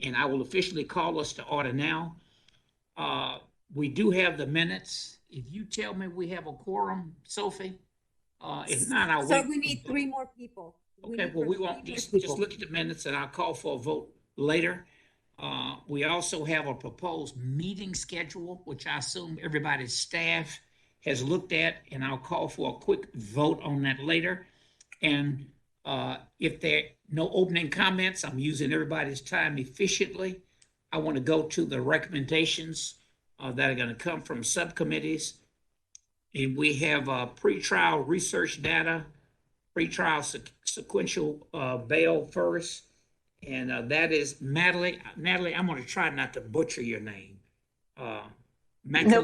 and I will officially call us to order now. We do have the minutes. If you tell me we have a quorum, Sophie, if not, I'll So wait. we need three more people. Okay, well, we won't, just look at the minutes and I'll call for a vote later. We also have a proposed meeting schedule, which I assume everybody's staff has looked at, and I'll call for a quick vote on that later. And if there are no opening comments, I'm using everybody's time efficiently. I want to go to the recommendations that are going to come from subcommittees. And we have pretrial research data, pretrial sequential bail first. And that is Natalie. Natalie, I'm going to try not to butcher your name. No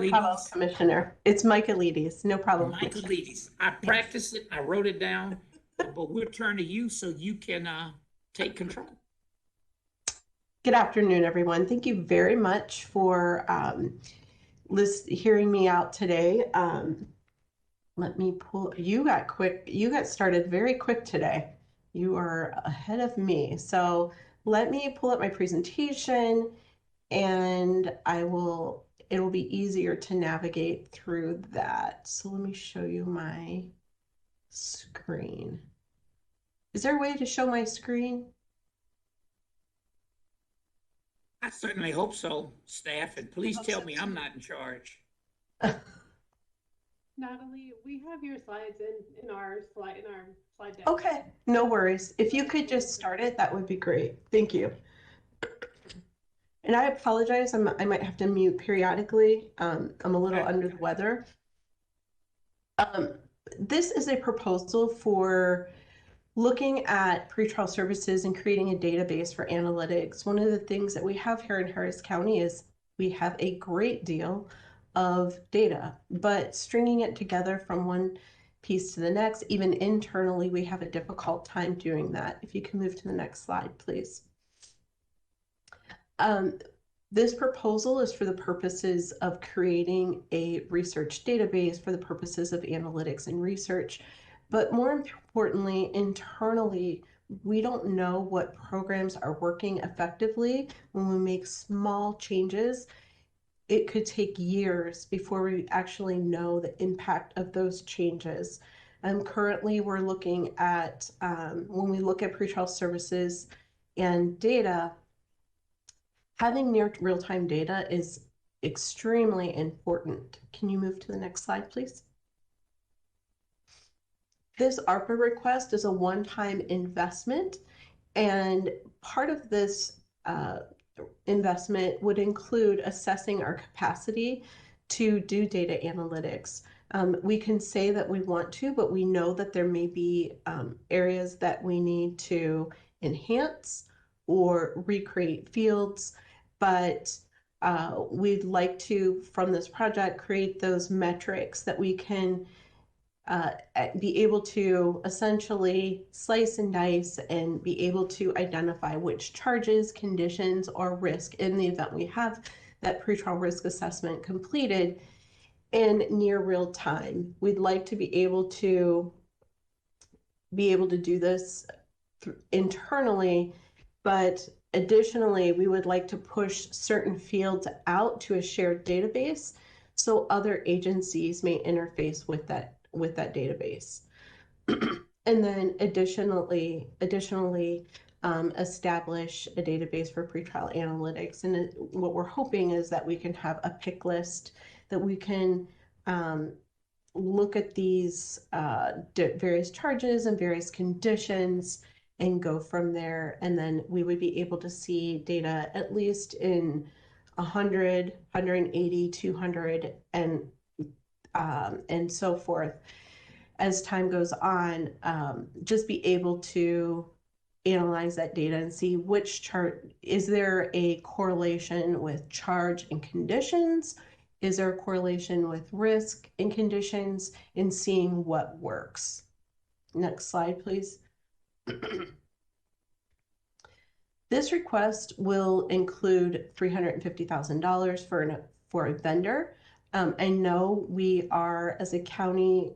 problem, Commissioner. It's Michaelides. No problem. Michaelides. I practiced it. I wrote it down. But we'll turn to you so you can take control. Good afternoon, everyone. Thank you very much for hearing me out today. Let me pull. You got started very quick today. You are ahead of me. So let me pull up my presentation, and it'll be easier to navigate through that. So let me show you my screen. Is there a way to show my screen? I certainly hope so, staff, and please tell me I'm not in charge. Natalie, we have your slides in our slide deck. Okay, no worries. If you could just start it, that would be great. Thank you. And I apologize, I might have to mute periodically. I'm a little under the weather. This is a proposal for looking at pretrial services and creating a database for analytics. One of the things that we have here in Harris County is we have a great deal of data, but stringing it together from one piece to the next, even internally, we have a difficult time doing that. If you can move to the next slide, please. This proposal is for the purposes of creating a research database for the purposes of analytics and research. But more importantly, internally, we don't know what programs are working effectively. When we make small changes, it could take years before we actually know the impact of those changes. Currently, we're looking at, when we look at pretrial services and data, having near real-time data is extremely important. Can you move to the next slide, please? This ARPA request is a one-time investment, and part of this investment would include assessing our capacity to do data analytics. We can say that we want to, but we know that there may be areas that we need to enhance or recreate fields, but we'd like to, from this project, create those metrics that we can be able to essentially slice and dice and be able to identify which charges, conditions, or risk in the event we have that pretrial risk assessment completed in near real time. We'd like to be able to do this internally, but additionally, we would like to push certain fields out to a shared database so other agencies may interface with that database. And then additionally establish a database for pretrial analytics. And what we're hoping is that we can have a pick list that we can look at these various charges and various conditions and go from there. And then we would be able to see data at least in 100, 180, 200, and so forth as time goes on. Just be able to analyze that data and see which chart, is there a correlation with charge and conditions? Is there a correlation with risk and conditions, in seeing what works? Next slide, please. This request will include $350,000 for a vendor. I know we are, as a county,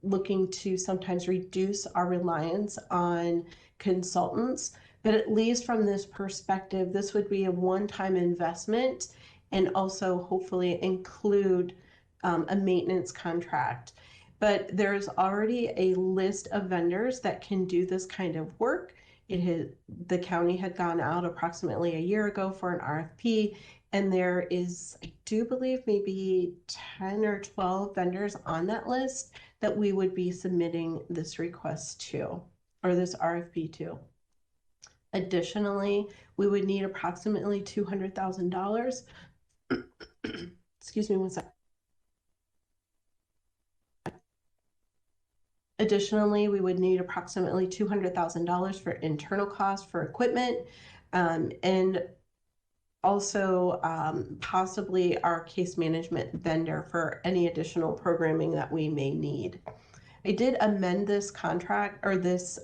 looking to sometimes reduce our reliance on consultants, But at least from this perspective, this would be a one-time investment and also hopefully include a maintenance contract. But there's already a list of vendors that can do this kind of work. The county had gone out approximately a year ago for an RFP, and there is, I do believe, maybe 10 or 12 vendors on that list that we would be submitting this request to, or this RFP to. Additionally, we would need approximately $200,000. Excuse me one second. Additionally, we would need approximately $200,000 for internal costs for equipment, and also possibly our case management vendor for any additional programming that we may need. I did amend this contract or this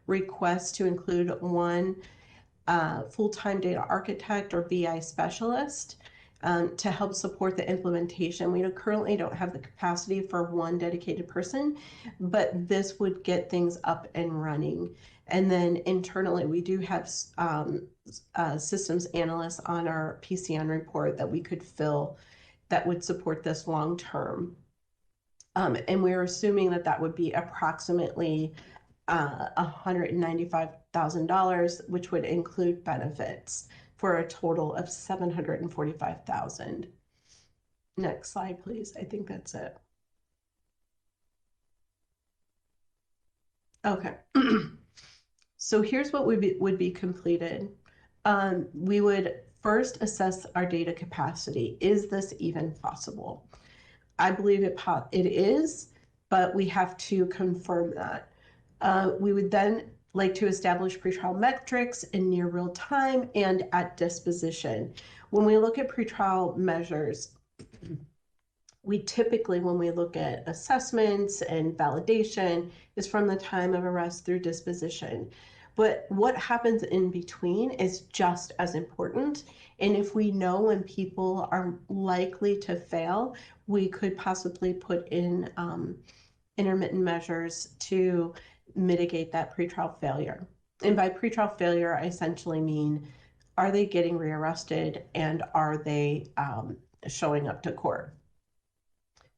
request to include one full-time data architect or BI specialist to help support the implementation. We currently don't have the capacity for one dedicated person, but this would get things up and running. And then internally, we do have systems analysts on our PCN report that we could fill that would support this long term. And we're assuming that that would be approximately $195,000, which would include benefits, for a total of $745,000. Next slide, please. I think that's it. Okay. So here's what would be completed. We would first assess our data capacity. Is this even possible? I believe it is, but we have to confirm that. We would then like to establish pretrial metrics in near real time and at disposition. When we look at pretrial measures, we typically, when we look at assessments and validation, is from the time of arrest through disposition. But what happens in between is just as important. And if we know when people are likely to fail, we could possibly put in intermittent measures to mitigate that pretrial failure. And by pretrial failure, I essentially mean, are they getting rearrested and are they showing up to court?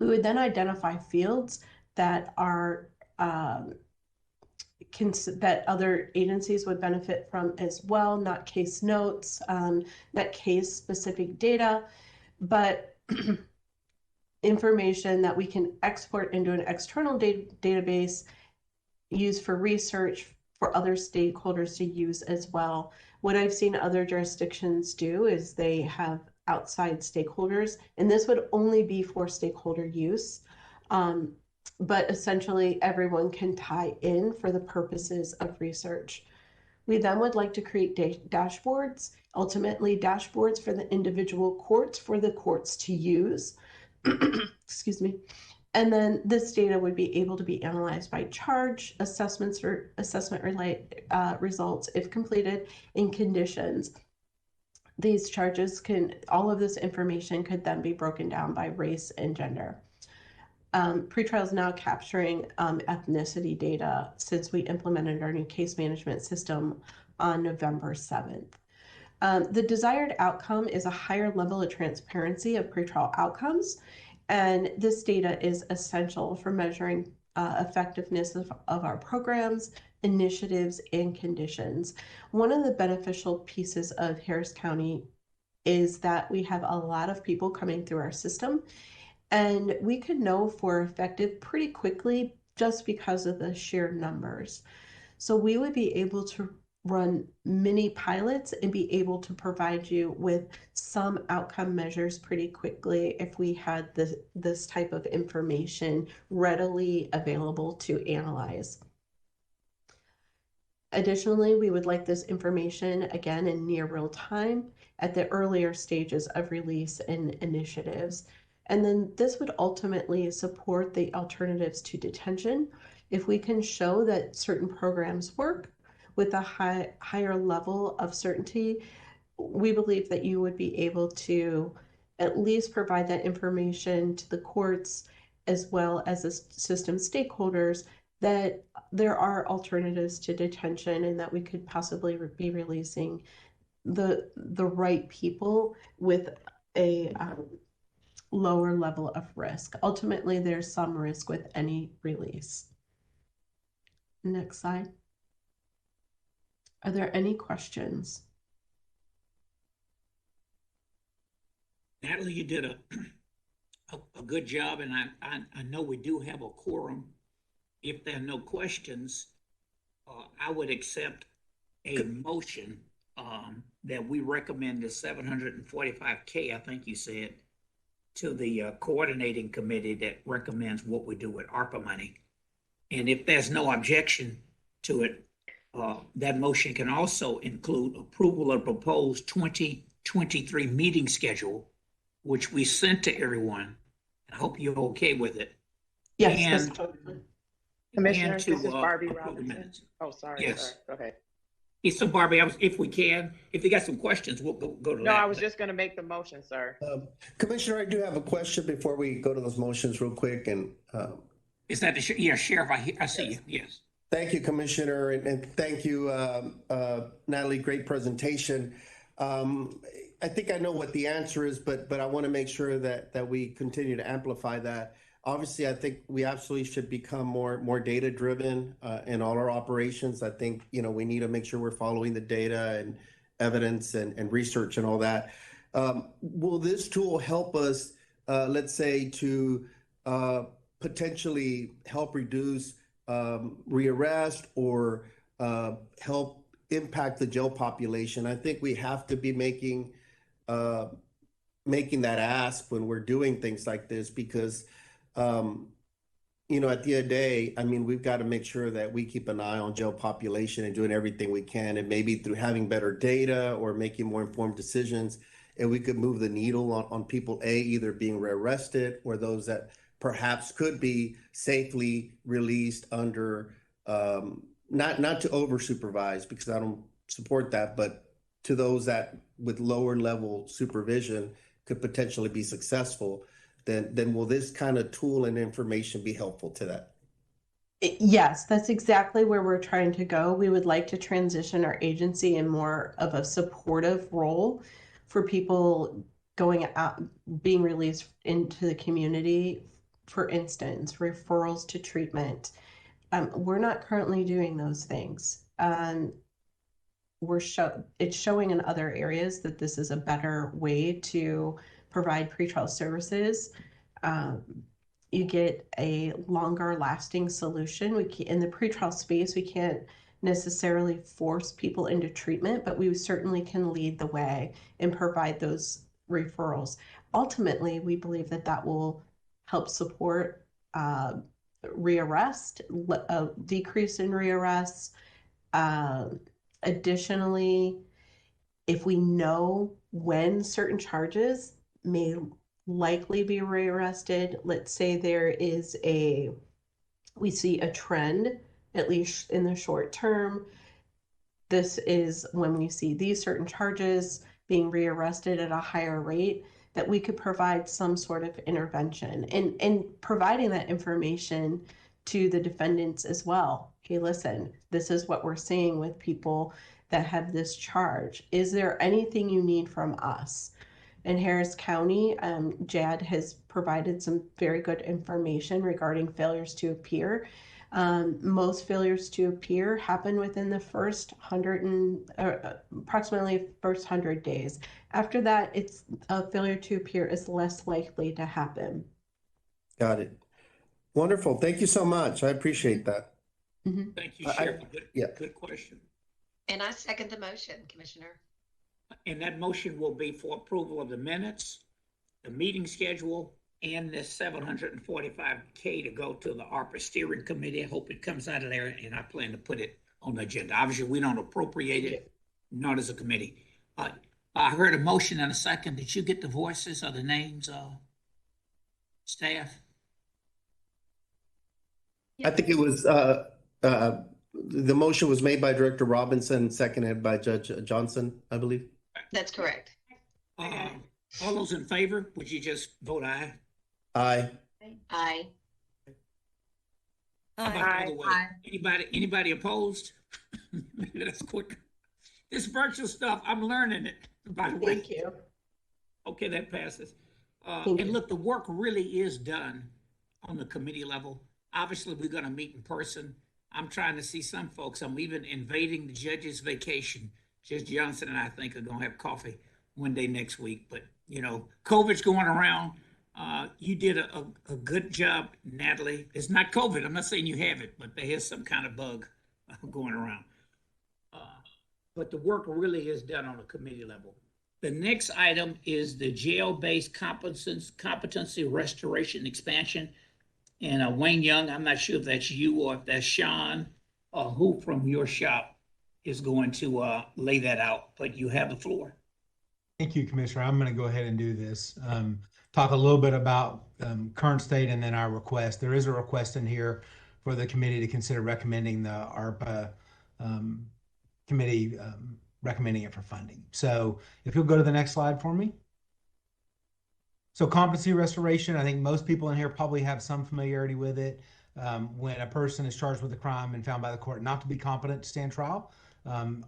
We would then identify fields that are that other agencies would benefit from as well, not case notes, not case specific data, but information that we can export into an external database, use for research for other stakeholders to use as well. What I've seen other jurisdictions do is they have outside stakeholders, and this would only be for stakeholder use. But essentially everyone can tie in for the purposes of research. We then would like to create dashboards, ultimately dashboards for the individual courts, for the courts to use. Excuse me. And then this data would be able to be analyzed by charge, assessments or assessment results if completed, in conditions. These charges all of this information could then be broken down by race and gender. Pretrial is now capturing ethnicity data since we implemented our new case management system on November 7th. The desired outcome is a higher level of transparency of pretrial outcomes, and this data is essential for measuring effectiveness of our programs, initiatives, and conditions. One of the beneficial pieces of Harris County is that we have a lot of people coming through our system, and we could know if we're effective pretty quickly just because of the sheer numbers. So we would be able to run mini pilots and be able to provide you with some outcome measures pretty quickly if we had this type of information readily available to analyze. Additionally, we would like this information again in near real time at the earlier stages of release and initiatives. And then this would ultimately support the alternatives to detention. If we can show that certain programs work with a higher level of certainty, we believe that you would be able to at least provide that information to the courts as well as the system stakeholders that there are alternatives to detention and that we could possibly be releasing the right people with a lower level of risk. Ultimately, there's some risk with any release. Next slide. Are there any questions? Natalie, you did a good job, and I know we do have a quorum. If there are no questions, I would accept a motion that we recommend the 745K, I think you said, to the coordinating committee that recommends what we do with ARPA money. And if there's no objection to it, that motion can also include approval of proposed 2023 meeting schedule, which we sent to everyone. I hope you're okay with it. Yes, And- that's totally. Commissioner, and to, this is Barbie approve the Robinson. minutes. Oh, sorry. Yes. Sorry. Go ahead. So Barbie, if we can, if you got some questions, we'll go to that. No, I was just going to make the motion, sir. Commissioner, I do have a question before we go to those motions real quick. And Is that the, Sheriff, I see you, yes. thank you, Commissioner, and thank you, Natalie, great presentation. I think I know what the answer is, but I want to make sure that we continue to amplify that. Obviously, I think we absolutely should become more data driven in all our operations. I think, we need to make sure we're following the data and evidence and research and all that. Will this tool help us, let's say, to potentially help reduce rearrest or help impact the jail population? I think we have to be making that ask when we're doing things like this, because at the end of the day, I mean, we've got to make sure that we keep an eye on jail population and doing everything we can, and maybe through having better data or making more informed decisions, and we could move the needle on people, either being rearrested or those that perhaps could be safely released under, not to over supervise, because I don't support that, but to those that with lower level supervision could potentially be successful. Then will this kind of tool and information be helpful to that? Yes, that's exactly where we're trying to go. We would like to transition our agency in more of a supportive role for people going out, being released into the community. For instance, referrals to treatment. We're not currently doing those things. It's showing in other areas that this is a better way to provide pretrial services. You get a longer lasting solution. In the pretrial space, we can't necessarily force people into treatment, but we certainly can lead the way and provide those referrals. Ultimately, we believe that will help support rearrest, a decrease in rearrests. Additionally, if we know when certain charges may likely be rearrested, let's say we see a trend, at least in the short term, this is when we see these certain charges being rearrested at a higher rate, that we could provide some sort of intervention and providing that information to the defendants as well. Okay, listen, this is what we're seeing with people that have this charge. Is there anything you need from us? In Harris County, JAD has provided some very good information regarding failures to appear. Most failures to appear happen within the first approximately first 100 days. After that, it's a failure to appear is less likely to happen. Got it. Wonderful. Thank you so much. I appreciate that. Mm-hmm. Thank you, Sheriff. Good question. And I second the motion, Commissioner. And that motion will be for approval of the minutes, the meeting schedule, and the 745K to go to the ARPA steering committee. I hope it comes out of there, and I plan to put it on the agenda. Obviously, we don't appropriate it, not as a committee. I heard a motion and a second. Did you get the voices or the names, staff? I think it was, the motion was made by Director Robinson, seconded by Judge Johnson, I believe. That's correct. All those in favor, would you just vote aye? Aye. Aye. How about the Aye. other way? Anybody opposed? Maybe that's quick. This virtual stuff, I'm learning it, by the way. Thank you. Okay, that passes. Thank And you. look, the work really is done on the committee level. Obviously, we're gonna meet in person. I'm trying to see some folks. I'm even invading the judge's vacation. Judge Johnson and I think are gonna have coffee one day next week, but you know, COVID's going around. You did a good job, Natalie. It's not COVID. I'm not saying you have it, but there is some kind of bug going around. But the work really is done on a committee level. The next item is the jail-based competency restoration expansion. And Wayne Young, I'm not sure if that's you or if that's Sean or who from your shop is going to lay that out, but you have the floor. Thank you, Commissioner. I'm going to go ahead and do this. Talk a little bit about current state and then our request. There is a request in here for the committee to consider recommending the ARPA committee recommending it for funding. So if you'll go to the next slide for me. So competency restoration, I think most people in here probably have some familiarity with it. When a person is charged with a crime and found by the court not to be competent to stand trial,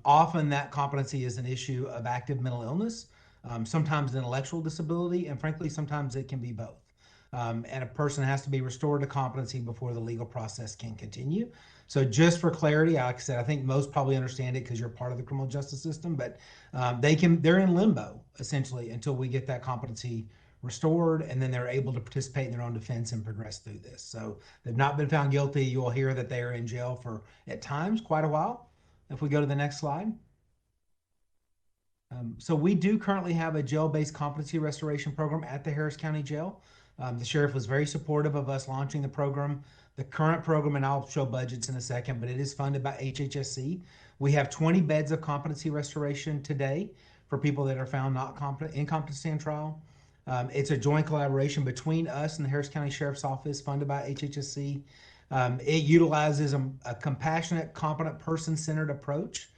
often that competency is an issue of active mental illness, sometimes intellectual disability, and frankly, sometimes it can be both. And a person has to be restored to competency before the legal process can continue. So just for clarity, like I said, I think most probably understand it because you're part of the criminal justice system, but they're in limbo essentially until we get that competency restored, and then they're able to participate in their own defense and progress through this. So they've not been found guilty. You will hear that they are in jail for, at times, quite a while. If we go to the next slide. So we do currently have a jail-based competency restoration program at the Harris County Jail. The sheriff was very supportive of us launching the program. The current program, and I'll show budgets in a second, but it is funded by HHSC. We have 20 beds of competency restoration today for people that are found not incompetent to stand trial. It's a joint collaboration between us and the Harris County Sheriff's Office, funded by HHSC. It utilizes a compassionate, competent, person-centered approach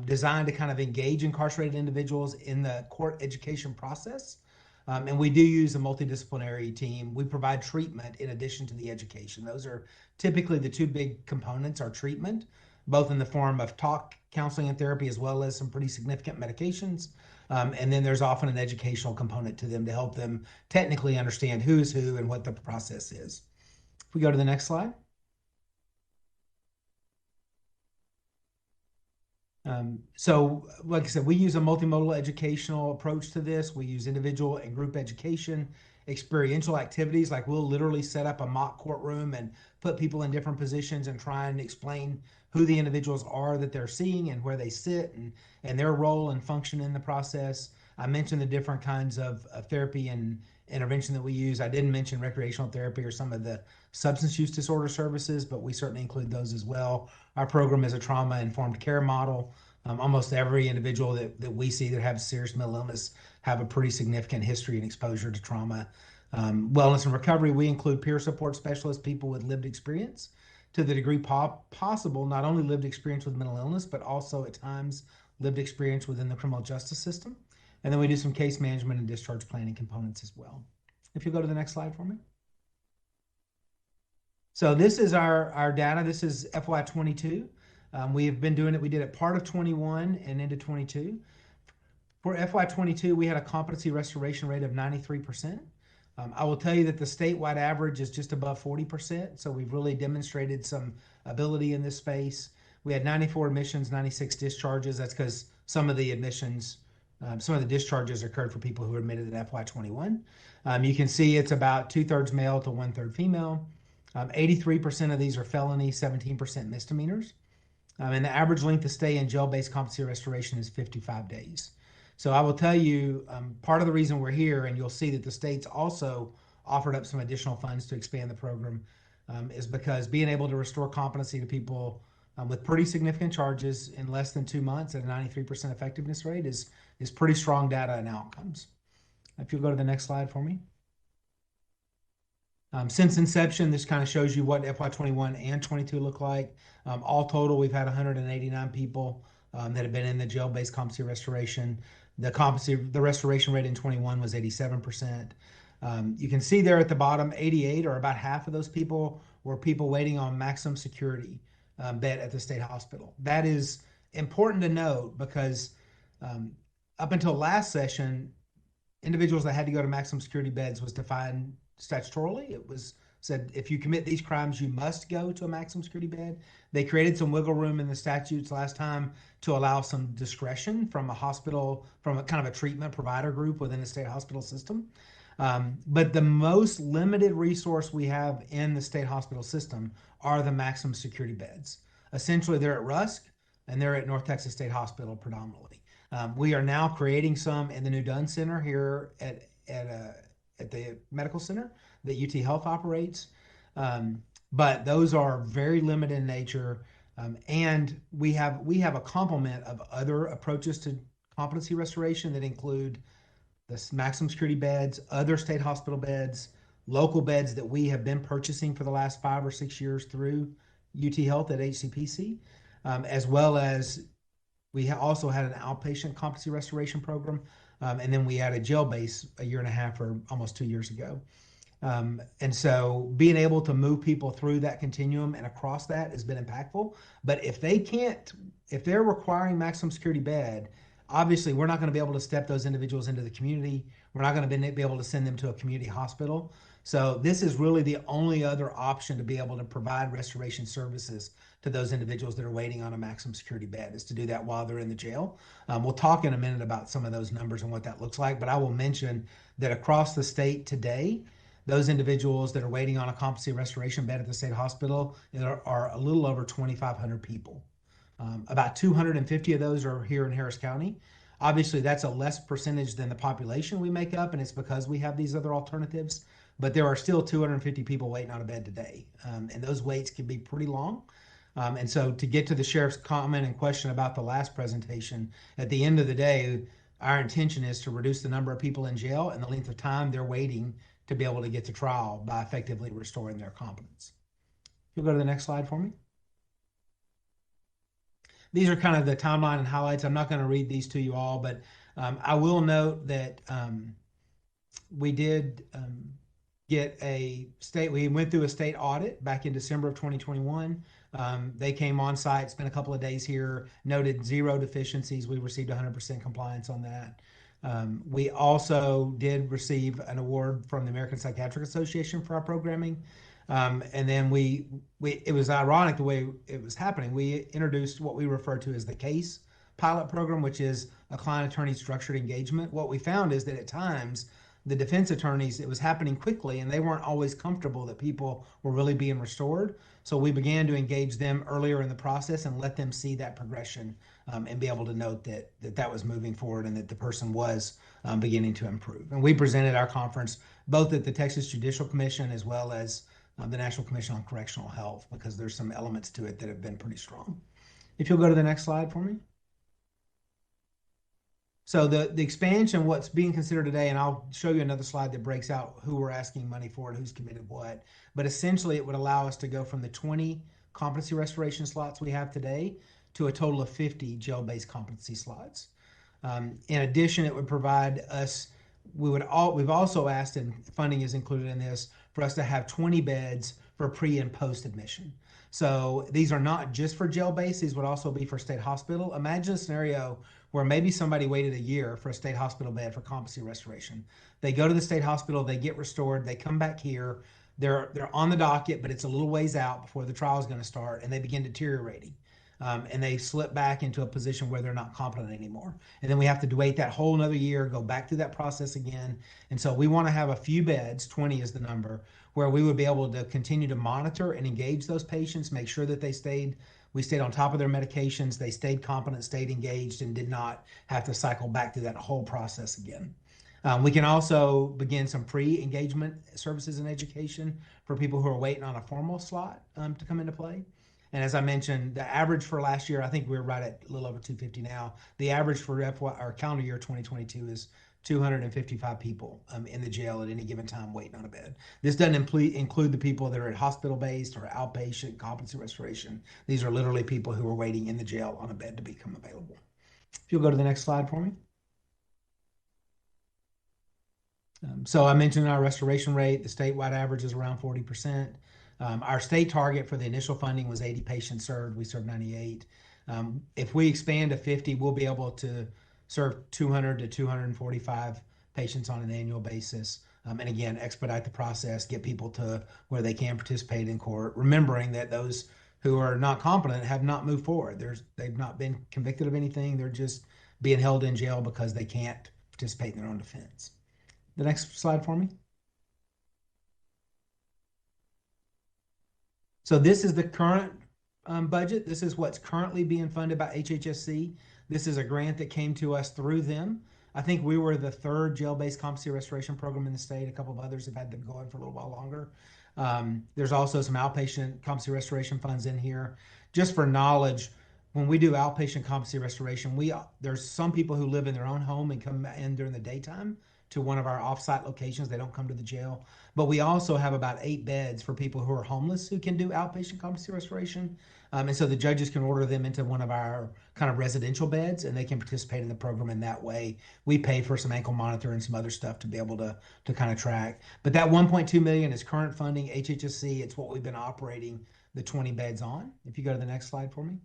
designed to kind of engage incarcerated individuals in the court education process. And we do use a multidisciplinary team. We provide treatment in addition to the education. Those are typically the two big components, are treatment, both in the form of talk, counseling, and therapy, as well as some pretty significant medications. And then there's often an educational component to them to help them technically understand who's who and what the process is. If we go to the next slide. So like I said, we use a multimodal educational approach to this. We use individual and group education, experiential activities, like we'll literally set up a mock courtroom and put people in different positions and try and explain who the individuals are that they're seeing and where they sit and their role and function in the process. I mentioned the different kinds of therapy and intervention that we use. I didn't mention recreational therapy or some of the substance use disorder services, but we certainly include those as well. Our program is a trauma-informed care model. Almost every individual that we see that have serious mental illness have a pretty significant history and exposure to trauma. Wellness and recovery, we include peer support specialists, people with lived experience to the degree possible, not only lived experience with mental illness, but also at times lived experience within the criminal justice system. And then we do some case management and discharge planning components as well. If you go to the next slide for me. So this is our data. This is FY22. We have been doing it. We did it part of 21 and into 22. For FY22, we had a competency restoration rate of 93%. I will tell you that the statewide average is just above 40%. So we've really demonstrated some ability in this space. We had 94 admissions, 96 discharges. That's because some of the admissions, some of the discharges occurred for people who were admitted in FY21. You can see it's about 2/3 male to 1/3 female. 83% of these are felonies, 17% misdemeanors. And the average length of stay in jail-based competency restoration is 55 days. So I will tell you, part of the reason we're here, and you'll see that the states also offered up some additional funds to expand the program, is because being able to restore competency to people with pretty significant charges in less than 2 months at a 93% effectiveness rate is pretty strong data and outcomes. If you'll go to the next slide for me. Since inception, this kind of shows you what FY21 and 22 look like. All total, we've had 189 people that have been in the jail-based competency restoration. The restoration rate in 21 was 87%. You can see there at the bottom, 88 or about half of those people were people waiting on maximum security bed at the state hospital. That is important to note because up until last session, individuals that had to go to maximum security beds was defined statutorily. It was said if you commit these crimes, you must go to a maximum security bed. They created some wiggle room in the statutes last time to allow some discretion from a hospital, from a kind of a treatment provider group within the state hospital system. But the most limited resource we have in the state hospital system are the maximum security beds. Essentially, they're at Rusk and they're at North Texas State Hospital predominantly. We are now creating some in the New Dunn Center here at the medical center that UT Health operates. But those are very limited in nature. And we have a complement of other approaches to competency restoration that include the maximum security beds, other state hospital beds, local beds that we have been purchasing for the last 5 or 6 years through UT Health at HCPC, as well as we also had an outpatient competency restoration program. And then we added jail base a year and a half or almost 2 years ago. And so being able to move people through that continuum and across that has been impactful. But if they're requiring maximum security bed, obviously we're not going to be able to step those individuals into the community. We're not going to be able to send them to a community hospital. So this is really the only other option to be able to provide restoration services to those individuals that are waiting on a maximum security bed, is to do that while they're in the jail. We'll talk in a minute about some of those numbers and what that looks like, but I will mention that across the state today, those individuals that are waiting on a competency restoration bed at the state hospital are a little over 2,500 people. About 250 of those are here in Harris County. Obviously, that's a less percentage than the population we make up, and it's because we have these other alternatives. But there are still 250 people waiting on a bed today, and those waits can be pretty long. And so to get to the sheriff's comment and question about the last presentation, at the end of the day, our intention is to reduce the number of people in jail and the length of time they're waiting to be able to get to trial by effectively restoring their competence. You'll go to the next slide for me. These are kind of the timeline and highlights. I'm not going to read these to you all, but I will note that we did we went through a state audit back in December of 2021. They came on site, spent a couple of days here, noted 0 deficiencies. We received 100% compliance on that. We also did receive an award from the American Psychiatric Association for our programming. And then it was ironic the way it was happening. We introduced what we refer to as the CASE pilot program, which is a client attorney structured engagement. What we found is that at times the defense attorneys, it was happening quickly and they weren't always comfortable that people were really being restored. So we began to engage them earlier in the process and let them see that progression and be able to note that was moving forward and that the person was beginning to improve. And we presented our conference both at the Texas Judicial Commission as well as the National Commission on Correctional Health, because there's some elements to it that have been pretty strong. If you'll go to the next slide for me. So the expansion, what's being considered today, and I'll show you another slide that breaks out who we're asking money for and who's committed what, but essentially it would allow us to go from the 20 competency restoration slots we have today to a total of 50 jail-based competency slots. In addition, it would provide us, we've also asked, and funding is included in this, for us to have 20 beds for pre and post admission. So these are not just for jail-based, these would also be for state hospital. Imagine a scenario where maybe somebody waited a year for a state hospital bed for competency restoration. They go to the state hospital, they get restored, they come back here, they're on the docket, but it's a little ways out before the trial is going to start, and they begin deteriorating. And they slip back into a position where they're not competent anymore. And then we have to wait that whole another year, go back through that process again. And so we want to have a few beds, 20 is the number, where we would be able to continue to monitor and engage those patients, make sure that we stayed on top of their medications, they stayed competent, stayed engaged, and did not have to cycle back through that whole process again. We can also begin some pre-engagement services and education for people who are waiting on a formal slot to come into play. And as I mentioned, the average for last year, I think we're right at a little over 250 now. The average for calendar year 2022 is 255 people in the jail at any given time waiting on a bed. This doesn't include the people that are at hospital-based or outpatient competency restoration. These are literally people who are waiting in the jail on a bed to become available. If you'll go to the next slide for me. So I mentioned our restoration rate. The statewide average is around 40%. Our state target for the initial funding was 80 patients served. We served 98. If we expand to 50, we'll be able to serve 200 to 245 patients on an annual basis. And again, expedite the process, get people to where they can participate in court, remembering that those who are not competent have not moved forward. They've not been convicted of anything. They're just being held in jail because they can't participate in their own defense. The next slide for me. So this is the current budget. This is what's currently being funded by HHSC. This is a grant that came to us through them. I think we were the third jail-based competency restoration program in the state. A couple of others have had them going for a little while longer. There's also some outpatient competency restoration funds in here. Just for knowledge, when we do outpatient competency restoration, there's some people who live in their own home and come in during the daytime to one of our offsite locations. They don't come to the jail. But we also have about 8 beds for people who are homeless who can do outpatient competency restoration. And so the judges can order them into one of our kind of residential beds and they can participate in the program in that way. We pay for some ankle monitor and some other stuff to be able to kind of track. But that 1.2 million is current funding, HHSC. It's what we've been operating the 20 beds on. If you go to the next slide for me.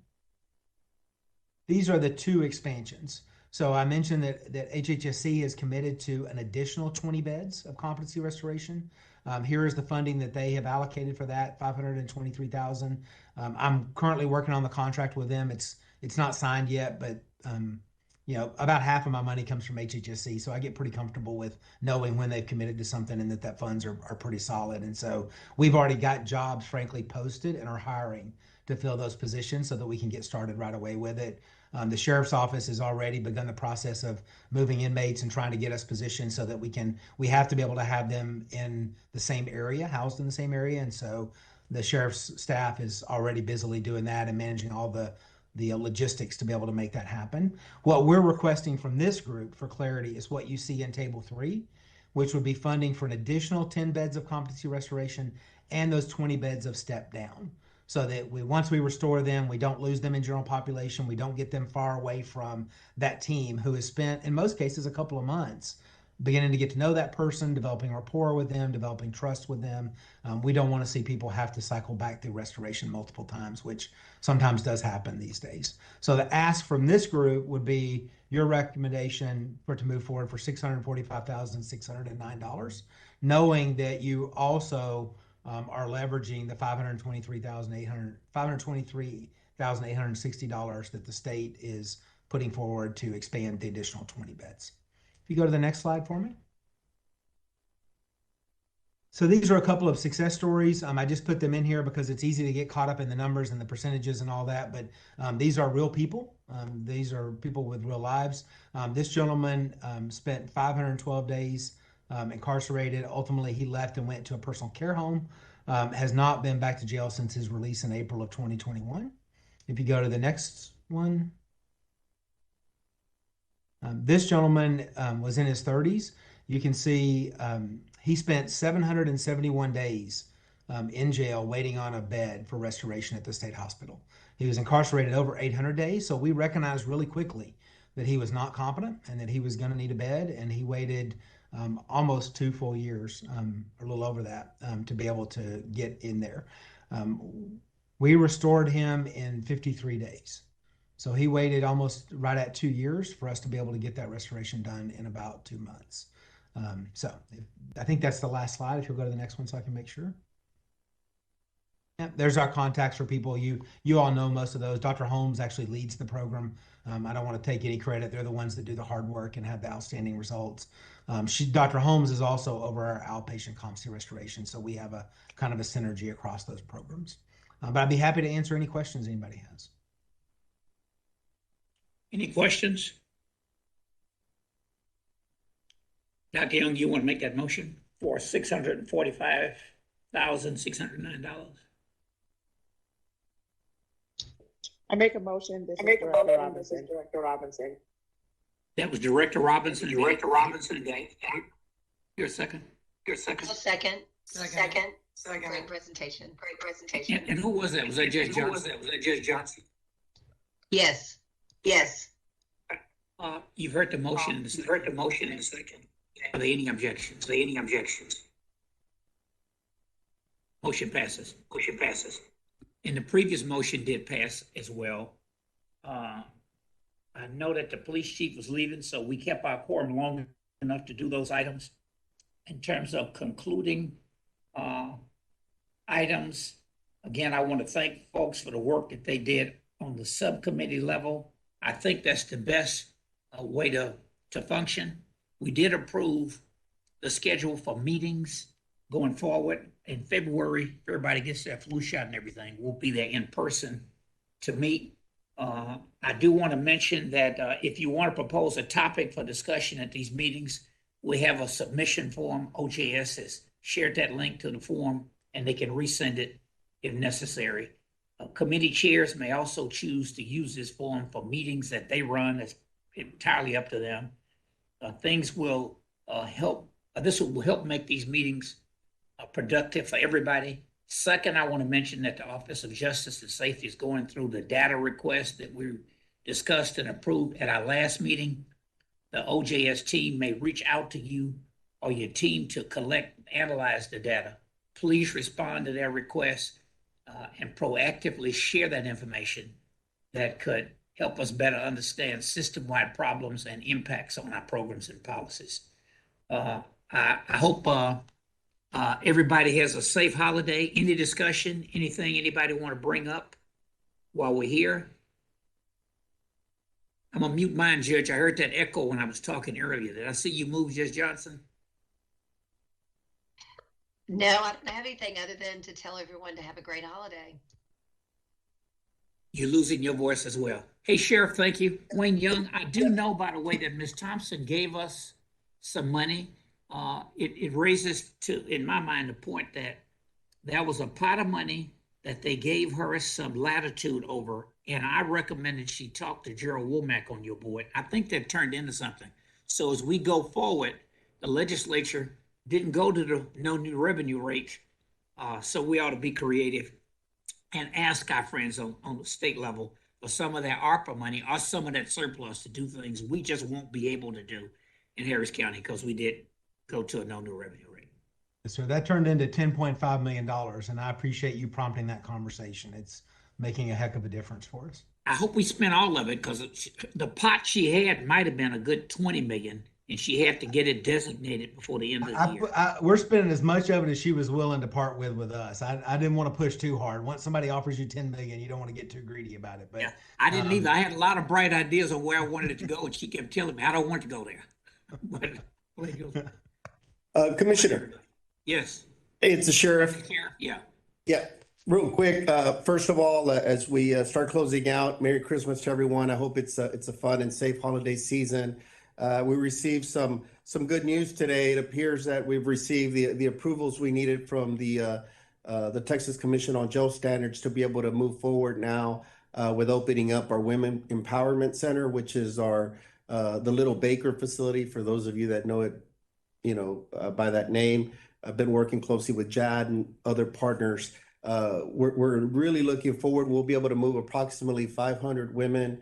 These are the 2 expansions. So I mentioned that HHSC is committed to an additional 20 beds of competency restoration. Here is the funding that they have allocated for that, $523,000. I'm currently working on the contract with them. It's not signed yet, but about half of my money comes from HHSC, so I get pretty comfortable with knowing when they've committed to something and that funds are pretty solid. And so we've already got jobs, frankly, posted and are hiring to fill those positions so that we can get started right away with it. The sheriff's office has already begun the process of moving inmates and trying to get us positioned so that we have to be able to have them in the same area, housed in the same area. And so the sheriff's staff is already busily doing that and managing all the logistics to be able to make that happen. What we're requesting from this group for clarity is what you see in table 3, which would be funding for an additional 10 beds of competency restoration and those 20 beds of step down. So that once we restore them, we don't lose them in general population. We don't get them far away from that team who has spent, in most cases, a couple of months beginning to get to know that person, developing rapport with them, developing trust with them. We don't want to see people have to cycle back through restoration multiple times, which sometimes does happen these days. So the ask from this group would be your recommendation for it to move forward for $645,609, knowing that you also are leveraging the $523,860 that the state is putting forward to expand the additional 20 beds. If you go to the next slide for me. So these are a couple of success stories. I just put them in here because it's easy to get caught up in the numbers and the percentages and all that, but these are real people. These are people with real lives. This gentleman spent 512 days incarcerated. Ultimately, he left and went to a personal care home. Has not been back to jail since his release in April of 2021. If you go to the next one. This gentleman was in his 30s. You can see he spent 771 days in jail waiting on a bed for restoration at the state hospital. He was incarcerated over 800 days, so we recognized really quickly that he was not competent and that he was going to need a bed, and he waited almost 2 full years, or a little over that, to be able to get in there. We restored him in 53 days. So he waited almost right at 2 years for us to be able to get that restoration done in about 2 months. So I think that's the last slide. If you'll go to the next one so I can make sure. Yep, there's our contacts for people. You all know most of those. Dr. Holmes actually leads the program. I don't want to take any credit. They're the ones that do the hard work and have the outstanding results. Dr. Holmes is also over our outpatient competency restoration. So we have a kind of a synergy across those programs. But I'd be happy to answer any questions anybody has. Any questions? Dr. Young, you want to make that motion for $645,609? I make a motion. This is Director Robinson. That was Director Robinson. Director Robinson. Your second. I'll second. Great presentation. And who was that? Was that Judge Johnson? Yes. You've heard the motion in the second. Are there any objections? Motion passes. Motion passes. And the previous motion did pass as well. I know that the police chief was leaving, so we kept our quorum long enough to do those items. In terms of concluding items, again, I want to thank folks for the work that they did on the subcommittee level. I think that's the best way to function. We did approve the schedule for meetings going forward in February. If everybody gets their flu shot and everything, we'll be there in person to meet. I do want to mention that if you want to propose a topic for discussion at these meetings, we have a submission form. OJS has shared that link to the form, and they can resend it if necessary. Committee chairs may also choose to use this form for meetings that they run. It's entirely up to them. Things will help. This will help make these meetings productive for everybody. Second, I want to mention that the Office of Justice and Safety is going through the data request that we discussed and approved at our last meeting. The OJS team may reach out to you or your team to collect and analyze the data. Please respond to their request and proactively share that information that could help us better understand system-wide problems and impacts on our programs and policies. I hope everybody has a safe holiday. Any discussion, anything anybody want to bring up while we're here? I'm gonna mute mine, Judge. I heard that echo when I was talking earlier. Did I see you move, Judge Johnson? No, I don't have anything other than to tell everyone to have a great holiday. You're losing your voice as well. Hey, Sheriff, thank you. Wayne Young, I do know, by the way, that Ms. Thompson gave us some money. It raises to, in my mind, the point that there was a pot of money that they gave her some latitude over, and I recommended she talk to Gerald Womack on your board. I think that turned into something. So as we go forward, the legislature didn't go to the no new revenue rate, so we ought to be creative and ask our friends on the state level for some of that ARPA money or some of that surplus to do things we just won't be able to do in Harris County because we did go to a no new revenue rate. So that turned into $10.5 million, and I appreciate you prompting that conversation. It's making a heck of a difference for us. I hope we spent all of it because the pot she had might have been a good 20 million, and she had to get it designated before the end of the year. We're spending as much of it as she was willing to part with us. I didn't want to push too hard. Once somebody offers you 10 million, you don't want to get too greedy about it. But yeah, I didn't either. I had a lot of bright ideas on where I wanted it to go, and she kept telling me I don't want to go there. Commissioner. Yes. It's the sheriff. Yeah. Yeah. Real quick. First of all, as we start closing out, Merry Christmas to everyone. I hope it's a fun and safe holiday season. We received some good news today. It appears that we've received the approvals we needed from the Texas Commission on Jail Standards to be able to move forward now with opening up our Women Empowerment Center, which is our the Little Baker facility. For those of you that know it, by that name. I've been working closely with JAD and other partners. We're really looking forward. We'll be able to move approximately 500 women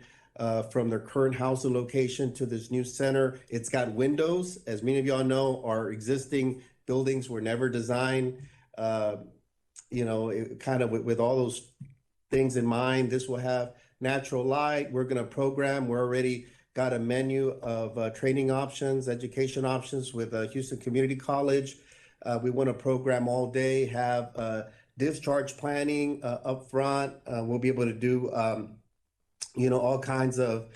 from their current housing location to this new center. It's got windows. As many of y'all know, our existing buildings were never designed, kind of with all those things in mind. This will have natural light. We're going to program. We're already got a menu of training options, education options with Houston Community College. We want to program all day, have discharge planning up front. We'll be able to do, all kinds of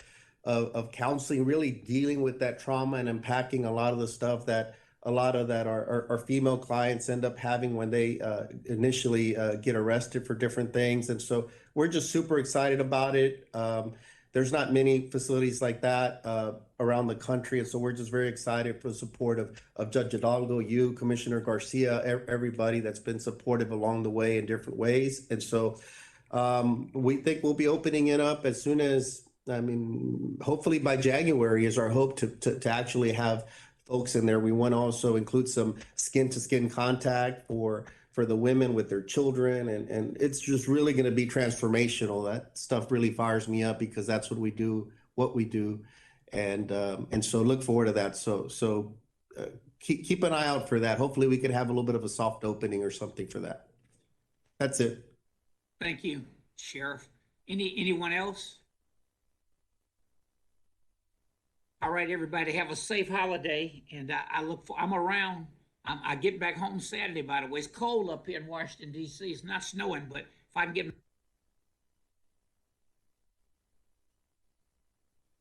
counseling, really dealing with that trauma and unpacking a lot of the stuff that our female clients end up having when they initially get arrested for different things. And so we're just super excited about it. There's not many facilities like that around the country. And so we're just very excited for the support of Judge Hidalgo, you, Commissioner Garcia, everybody that's been supportive along the way in different ways. And so we think we'll be opening it up as soon as, hopefully by January is our hope to actually have folks in there. We want to also include some skin-to-skin contact for the women with their children. And it's just really going to be transformational. That stuff really fires me up because that's what we do. And so look forward to that. So keep an eye out for that. Hopefully we could have a little bit of a soft opening or something for that. That's it. Thank you, Sheriff. Anyone else? All right, everybody, have a safe holiday, and I'm around. I get back home Saturday, by the way. It's cold up here in Washington, D.C. It's not snowing, but if I can get